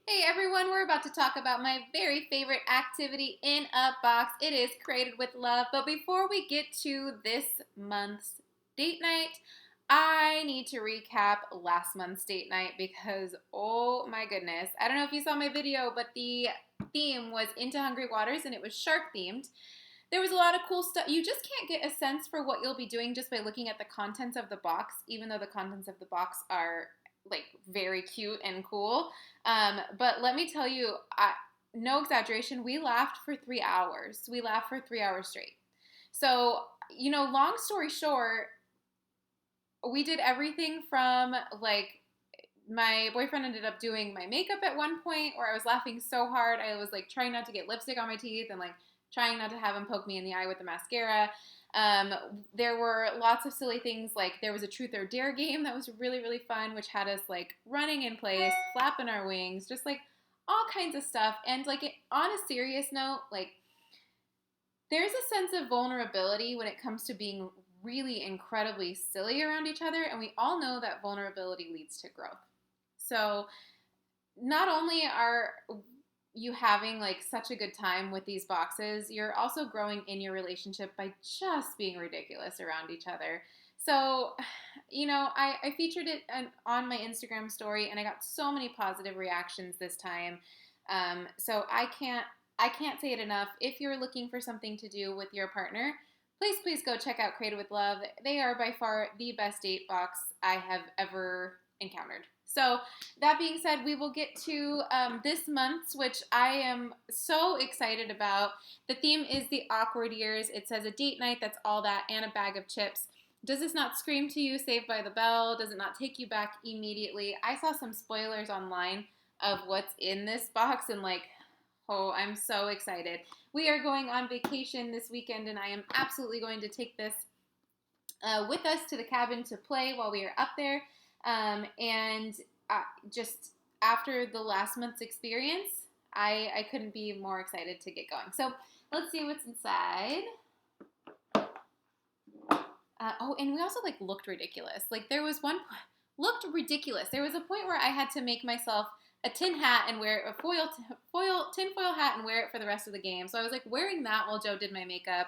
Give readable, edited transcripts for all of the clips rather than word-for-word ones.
Hey everyone, we're about to talk about my very favorite activity in a box. It is Created with Love. But before we get to this month's date night, I need to recap last month's date night because oh my goodness. I don't know if you saw my video, but the theme was Into Hungry Waters and it was shark themed. There was a lot of cool stuff. You just can't get a sense for what you'll be doing just by looking at the contents of the box, even though the contents of the box are like very cute and cool. But let me tell you, no exaggeration, we laughed for 3 hours. We laughed for 3 hours straight. So, long story short, we did everything from like my boyfriend ended up doing my makeup at one point where I was laughing so hard. I was like trying not to get lipstick on my teeth and like trying not to have him poke me in the eye with the mascara. Um, there were lots of silly things like there was a truth or dare game that was really, really fun, which had us like running in place, flapping our wings, just like all kinds of stuff. And like on a serious note, like there's a sense of vulnerability when it comes to being really incredibly silly around each other. And we all know that vulnerability leads to growth. So not only are you having like such a good time with these boxes, you're also growing in your relationship by just being ridiculous around each other. So, I featured it on my Instagram story, and I got so many positive reactions this time. So I can't say it enough. If you're looking for something to do with your partner, please go check out Creative with Love. They are by far the best date box I have ever encountered. So, that being said, we will get to this month's, which I am so excited about. The theme is the awkward years. It says a date night, that's all that, and a bag of chips. Does this not scream to you Saved by the Bell? Does it not take you back immediately? I saw some spoilers online of what's in this box, and like, oh, I'm so excited. We are going on vacation this weekend, and I am absolutely going to take this with us to the cabin to play while we are up there. And just after the last month's experience, I couldn't be more excited to get going. So let's see what's inside. And we also like looked ridiculous. Like there was one looked ridiculous. There was a point where I had to make myself a tin hat and wear a tinfoil hat and wear it for the rest of the game. So I was like wearing that while Joe did my makeup.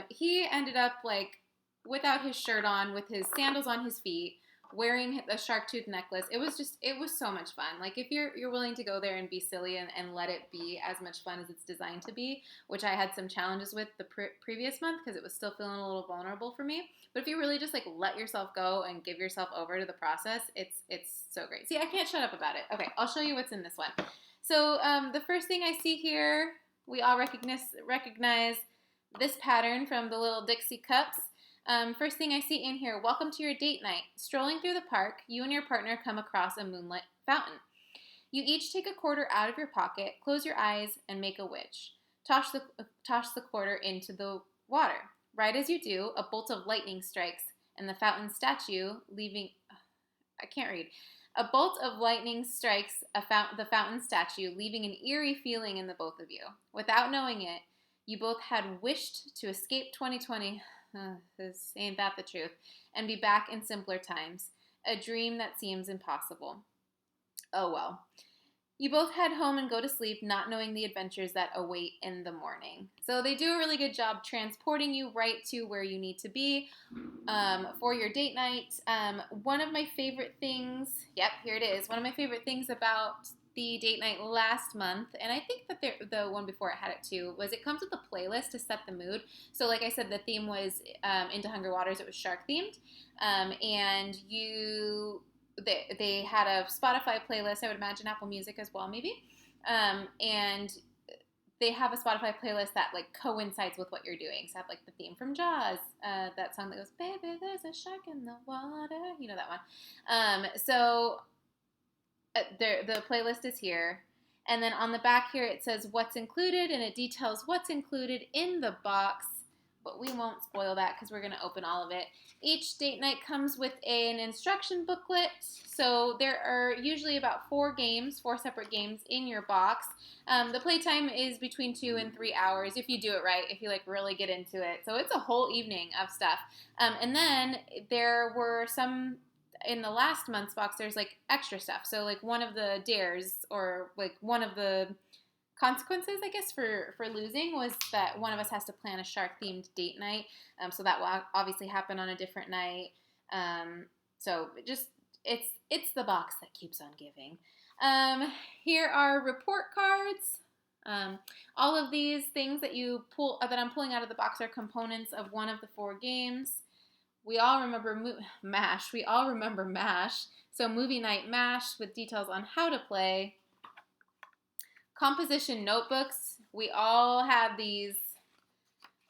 He ended up like without his shirt on, with his sandals on his feet, wearing a shark tooth necklace. It was so much fun. Like if you're willing to go there and be silly and let it be as much fun as it's designed to be, which I had some challenges with the previous month because it was still feeling a little vulnerable for me. But if you really just like let yourself go and give yourself over to the process, it's so great. See, I can't shut up about it. Okay, I'll show you what's in this one. So the first thing I see here, we all recognize this pattern from the little Dixie cups. First thing I see in here, welcome to your date night. Strolling through the park, you and your partner come across a moonlit fountain. You each take a quarter out of your pocket, close your eyes, and make a wish. Toss the quarter into the water. Right as you do, a bolt of lightning strikes, and the fountain statue, leaving. I can't read. A bolt of lightning strikes the fountain statue, leaving an eerie feeling in the both of you. Without knowing it, you both had wished to escape 2020. Ain't that the truth? And be back in simpler times. A dream that seems impossible. Oh well. You both head home and go to sleep, not knowing the adventures that await in the morning. So they do a really good job transporting you right to where you need to be for your date night. One of my favorite things, yep, here it is. One of my favorite things about the date night last month, and I think that the one before it had it too, was it comes with a playlist to set the mood. So like I said, the theme was Into Hungry Waters. It was shark themed. And they had a Spotify playlist. I would imagine Apple Music as well, maybe. And they have a Spotify playlist that like coincides with what you're doing. So I have like the theme from Jaws, that song that goes, "Baby, there's a shark in the water." You know that one. The playlist is here. And then on the back here it says what's included, and it details what's included in the box. But we won't spoil that because we're going to open all of it. Each date night comes with an instruction booklet. So there are usually about four separate games in your box. The playtime is between 2 and 3 hours if you do it right, if you like really get into it. So it's a whole evening of stuff. And then there were some in the last month's box, there's like extra stuff. So like one of the dares, or like one of the consequences, I guess, for losing was that one of us has to plan a shark themed date night. So that will obviously happen on a different night. So it's the box that keeps on giving. Here are report cards. All of these things that you pull that I'm pulling out of the box are components of one of the 4 games. We all remember MASH. We all remember MASH. So movie night MASH with details on how to play. Composition notebooks. We all had these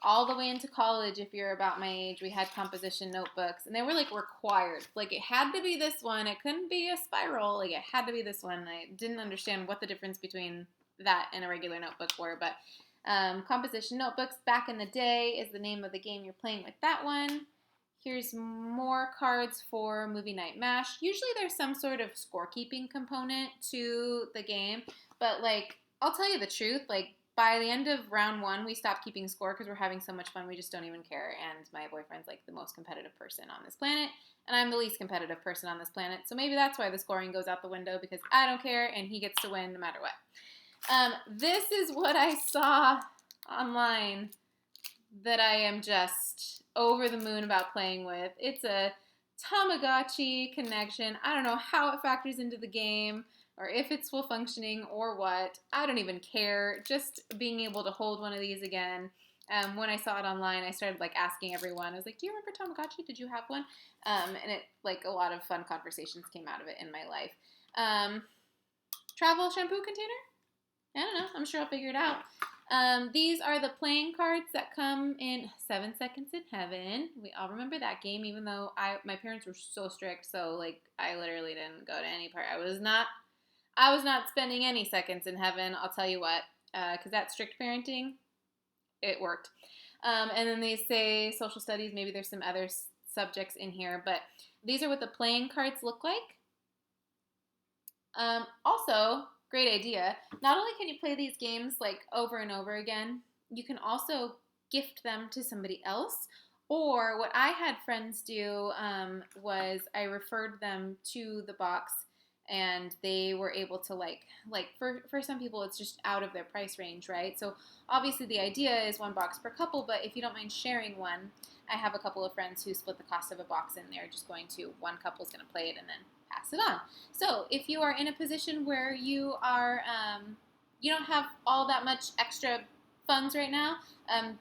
all the way into college. If you're about my age, we had composition notebooks, and they were like required. Like it had to be this one. It couldn't be a spiral. Like it had to be this one. I didn't understand what the difference between that and a regular notebook were, but composition notebooks back in the day is the name of the game you're playing with that one. Here's more cards for movie night MASH. Usually there's some sort of scorekeeping component to the game, but like I'll tell you the truth, like by the end of round 1, we stopped keeping score because we're having so much fun, we just don't even care. And my boyfriend's like the most competitive person on this planet, and I'm the least competitive person on this planet. So maybe that's why the scoring goes out the window, because I don't care and he gets to win no matter what. This is what I saw online that I am just over the moon about playing with. It's a Tamagotchi connection. I don't know how it factors into the game, or if it's full functioning or what. I don't even care. Just being able to hold one of these again. When I saw it online, I started like asking everyone. I was like, "Do you remember Tamagotchi? Did you have one?" And it like a lot of fun conversations came out of it in my life. Travel shampoo container? I don't know. I'm sure I'll figure it out. These are the playing cards that come in 7 Seconds in Heaven. We all remember that game, even though my parents were so strict. So like I literally didn't go to any part. I was not spending any seconds in heaven, I'll tell you what, because that strict parenting, it worked. And then they say social studies, maybe there's some other subjects in here, but these are what the playing cards look like. Also, great idea. Not only can you play these games like over and over again, you can also gift them to somebody else. Or what I had friends do was I referred them to the box, and they were able to like for some people it's just out of their price range, right? So obviously the idea is 1 box per couple, but if you don't mind sharing one, I have a couple of friends who split the cost of a box, and they're just going to, one couple's going to play it and then pass it on. So if you are in a position where you are you don't have all that much extra funds right now,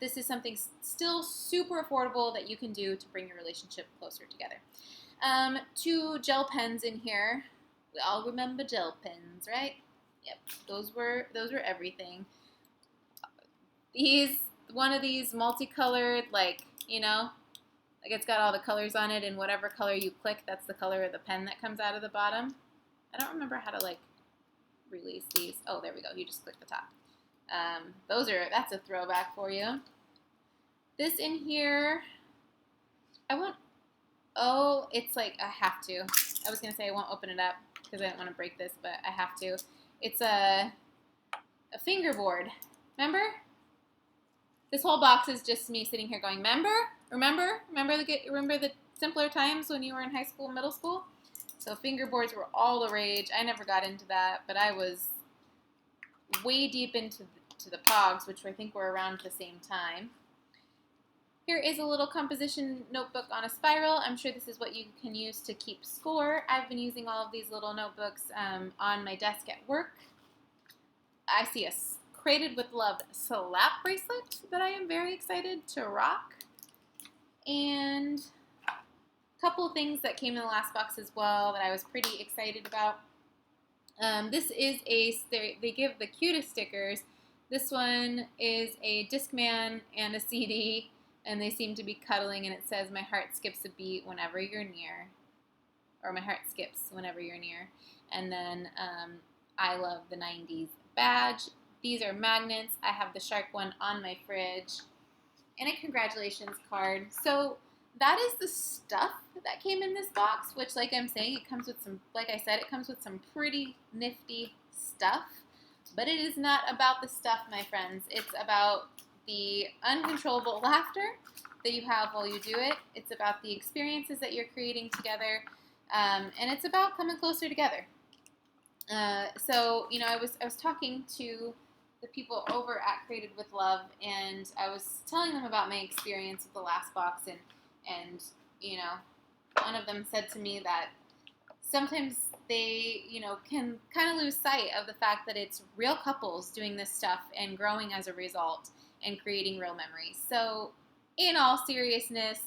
this is something still super affordable that you can do to bring your relationship closer together. 2 gel pens in here. We all remember gel pens, right? Yep, those were everything. One of these multicolored, like, you know, like it's got all the colors on it, and whatever color you click, that's the color of the pen that comes out of the bottom. I don't remember how to like release these. Oh, there we go. You just click the top. That's a throwback for you. This in here, it's like I have to. I was going to say I won't open it up because I don't want to break this, but I have to. It's a fingerboard. Remember? This whole box is just me sitting here going, remember the simpler times when you were in high school, middle school? So fingerboards were all the rage. I never got into that, but I was way deep into the Pogs, which I think were around the same time. Here is a little composition notebook on a spiral. I'm sure this is what you can use to keep score. I've been using all of these little notebooks on my desk at work. I see a Created with Love slap bracelet that I am very excited to rock. And a couple of things that came in the last box as well that I was pretty excited about. This is they give the cutest stickers. This one is a Discman and a CD, and they seem to be cuddling, and it says, "My heart skips a beat whenever you're near," or "My heart skips whenever you're near." And then I love the 90s badge. These are magnets. I have the shark one on my fridge. And a congratulations card. So that is the stuff that came in this box, which, like I'm saying, it comes with some, like I said, it comes with some pretty nifty stuff. But it is not about the stuff, my friends. It's about the uncontrollable laughter that you have while you do it. It's about the experiences that you're creating together. and it's about coming closer together. So I was talking to the people over at Created with Love, and I was telling them about my experience with the last box, and one of them said to me that sometimes they can kind of lose sight of the fact that it's real couples doing this stuff and growing as a result and creating real memories. So, in all seriousness,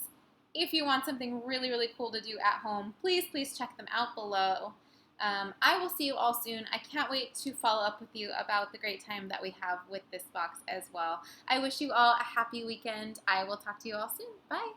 if you want something really, really cool to do at home, please check them out below. I will see you all soon. I can't wait to follow up with you about the great time that we have with this box as well. I wish you all a happy weekend. I will talk to you all soon. Bye.